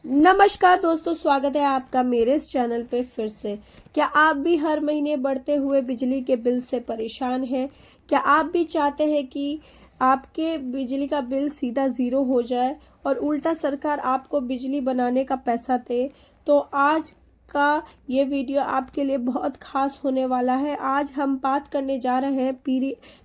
नमस्कार दोस्तों, स्वागत है आपका मेरे इस चैनल पे फिर से। क्या आप भी हर महीने बढ़ते हुए बिजली के बिल से परेशान हैं? क्या आप भी चाहते हैं कि आपके बिजली का बिल सीधा ज़ीरो हो जाए और उल्टा सरकार आपको बिजली बनाने का पैसा दे? तो आज का ये वीडियो आपके लिए बहुत खास होने वाला है। आज हम बात करने जा रहे हैं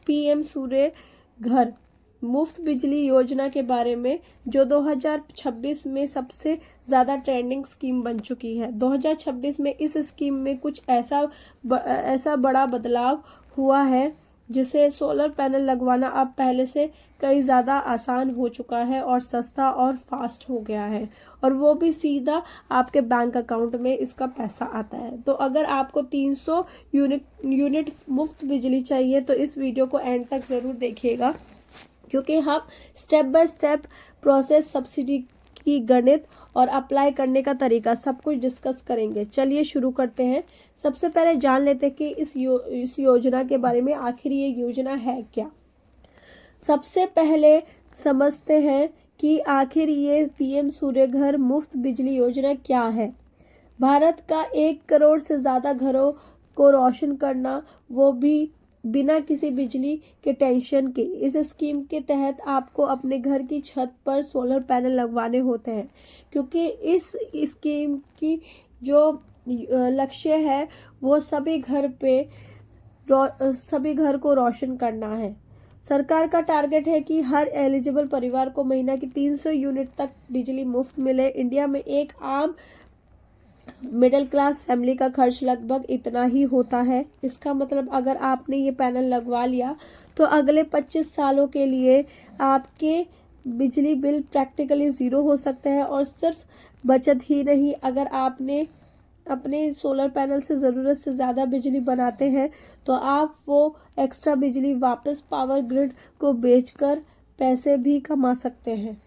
पीएम सूर्य घर मुफ्त बिजली योजना के बारे में, जो 2026 में सबसे ज़्यादा ट्रेंडिंग स्कीम बन चुकी है। 2026 में इस स्कीम में कुछ ऐसा बड़ा बदलाव हुआ है जिसे सोलर पैनल लगवाना अब पहले से कई ज़्यादा आसान हो चुका है और सस्ता और फास्ट हो गया है, और वो भी सीधा आपके बैंक अकाउंट में इसका पैसा आता है। तो अगर आपको 300 यूनिट मुफ्त बिजली चाहिए तो इस वीडियो को एंड तक ज़रूर देखिएगा, क्योंकि हम step by step process, subsidy की गणित और अप्लाई करने का तरीका सब कुछ डिस्कस करेंगे। चलिए शुरू करते हैं। सबसे पहले जान लेते हैं कि इस योजना के बारे में, आखिर ये योजना है क्या। सबसे पहले समझते हैं कि आखिर ये पीएम सूर्य घर मुफ्त बिजली योजना क्या है। भारत का 1 करोड़ से ज़्यादा घरों को रोशन करना, वो भी बिना किसी बिजली के टेंशन के। इस स्कीम के तहत आपको अपने घर की छत पर सोलर पैनल लगवाने होते हैं, क्योंकि इस स्कीम की जो लक्ष्य है वो सभी घर को रोशन करना है। सरकार का टारगेट है कि हर एलिजिबल परिवार को महीना की 300 यूनिट तक बिजली मुफ्त मिले। इंडिया में एक आम मिडिल क्लास फैमिली का खर्च लगभग इतना ही होता है। इसका मतलब अगर आपने ये पैनल लगवा लिया तो अगले 25 सालों के लिए आपके बिजली बिल प्रैक्टिकली ज़ीरो हो सकते हैं। और सिर्फ बचत ही नहीं, अगर आपने अपने सोलर पैनल से ज़रूरत से ज़्यादा बिजली बनाते हैं तो आप वो एक्स्ट्रा बिजली वापस पावर ग्रिड को बेचकर पैसे भी कमा सकते हैं।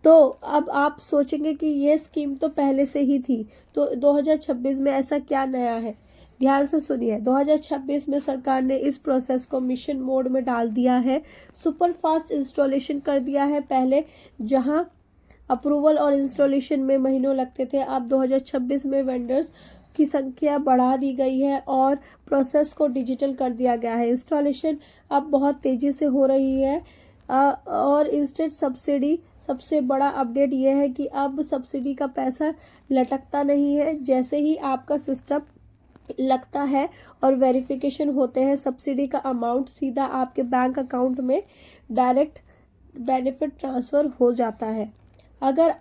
तो अब आप सोचेंगे कि ये स्कीम तो पहले से ही थी, तो 2026 में ऐसा क्या नया है। ध्यान से सुनिए। 2026 में सरकार ने इस प्रोसेस को मिशन मोड में डाल दिया है। सुपर फास्ट इंस्टॉलेशन कर दिया है। पहले जहां अप्रूवल और इंस्टॉलेशन में महीनों लगते थे, अब 2026 में वेंडर्स की संख्या बढ़ा दी गई है और प्रोसेस को डिजिटल कर दिया गया है। इंस्टॉलेशन अब बहुत तेज़ी से हो रही है। और इंस्टेंट सब्सिडी, सबसे बड़ा अपडेट यह है कि अब सब्सिडी का पैसा लटकता नहीं है। जैसे ही आपका सिस्टम लगता है और वेरिफिकेशन होते हैं, सब्सिडी का अमाउंट सीधा आपके बैंक अकाउंट में डायरेक्ट बेनिफिट ट्रांसफ़र हो जाता है। अगर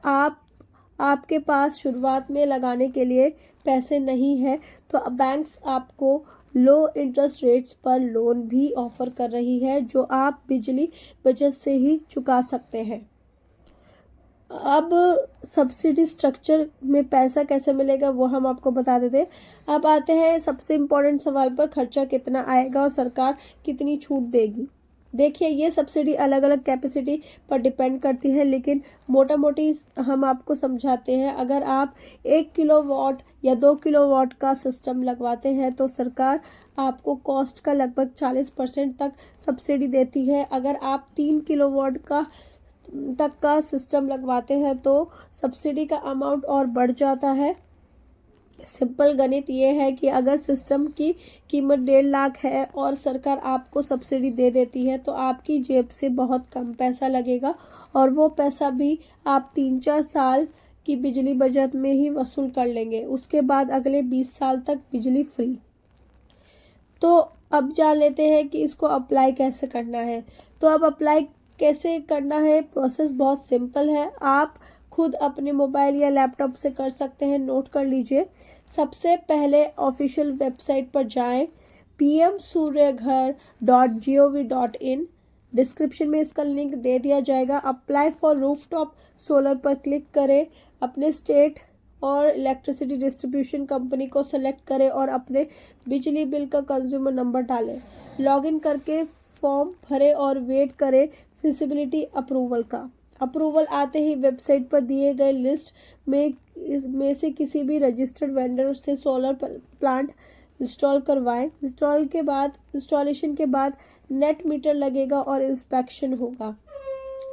आपके पास शुरुआत में लगाने के लिए पैसे नहीं है तो बैंक्स आपको लो इंटरेस्ट रेट्स पर लोन भी ऑफर कर रही है, जो आप बिजली बचत से ही चुका सकते हैं। अब सब्सिडी स्ट्रक्चर में पैसा कैसे मिलेगा वो हम आपको बता देते हैं। अब आते हैं सबसे इम्पोर्टेंट सवाल पर, खर्चा कितना आएगा और सरकार कितनी छूट देगी। देखिए, ये सब्सिडी अलग अलग कैपेसिटी पर डिपेंड करती है, लेकिन मोटा मोटी हम आपको समझाते हैं। अगर आप 1 किलोवाट या 2 किलोवाट का सिस्टम लगवाते हैं तो सरकार आपको कॉस्ट का लगभग 40% तक सब्सिडी देती है। अगर आप 3 किलोवाट तक का सिस्टम लगवाते हैं तो सब्सिडी का अमाउंट और बढ़ जाता है। सिंपल गणित ये है कि अगर सिस्टम की कीमत 1.5 लाख है और सरकार आपको सब्सिडी दे देती है तो आपकी जेब से बहुत कम पैसा लगेगा, और वो पैसा भी आप 3-4 साल की बिजली बचत में ही वसूल कर लेंगे। उसके बाद अगले 20 साल तक बिजली फ्री। तो अब जान लेते हैं कि इसको अप्लाई कैसे करना है। तो अब अप्लाई कैसे करना है, प्रोसेस बहुत सिंपल है। आप खुद अपने मोबाइल या लैपटॉप से कर सकते हैं, नोट कर लीजिए। सबसे पहले ऑफिशियल वेबसाइट पर जाएं, pmsuryaghar.gov.in। डिस्क्रिप्शन में इसका लिंक दे दिया जाएगा। अप्लाई फॉर रूफटॉप सोलर पर क्लिक करें। अपने स्टेट और इलेक्ट्रिसिटी डिस्ट्रीब्यूशन कंपनी को सेलेक्ट करें और अपने बिजली बिल का कंज्यूमर नंबर डालें। लॉगिन करके फॉर्म भरें और वेट करें फिजिबिलिटी अप्रूवल का। अप्रूवल आते ही वेबसाइट पर दिए गए लिस्ट में से किसी भी रजिस्टर्ड वेंडर से सोलर प्लांट इंस्टॉल करवाएं। इंस्टॉलेशन के बाद नेट मीटर लगेगा और इंस्पेक्शन होगा।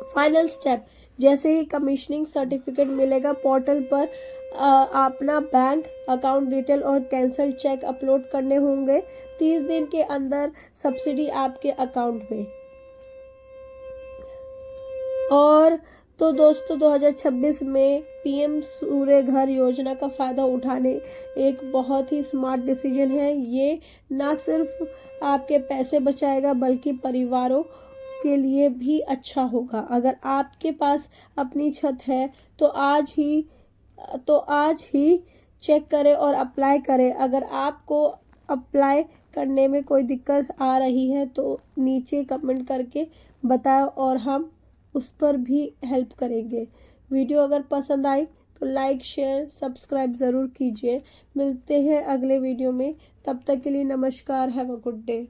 फाइनल स्टेप, जैसे ही कमीशनिंग सर्टिफिकेट मिलेगा पोर्टल पर अपना बैंक अकाउंट डिटेल और कैंसल चेक अपलोड करने होंगे। 30 दिन के अंदर सब्सिडी आपके अकाउंट में। और तो दोस्तों 2026 में पीएम सूर्य घर योजना का फ़ायदा उठाने एक बहुत ही स्मार्ट डिसीजन है। ये ना सिर्फ आपके पैसे बचाएगा बल्कि परिवारों के लिए भी अच्छा होगा। अगर आपके पास अपनी छत है तो आज ही चेक करें और अप्लाई करें। अगर आपको अप्लाई करने में कोई दिक्कत आ रही है तो नीचे कमेंट करके बताओ और हम उस पर भी हेल्प करेंगे। वीडियो अगर पसंद आई तो लाइक शेयर सब्सक्राइब ज़रूर कीजिए। मिलते हैं अगले वीडियो में, तब तक के लिए नमस्कार। Have a good day.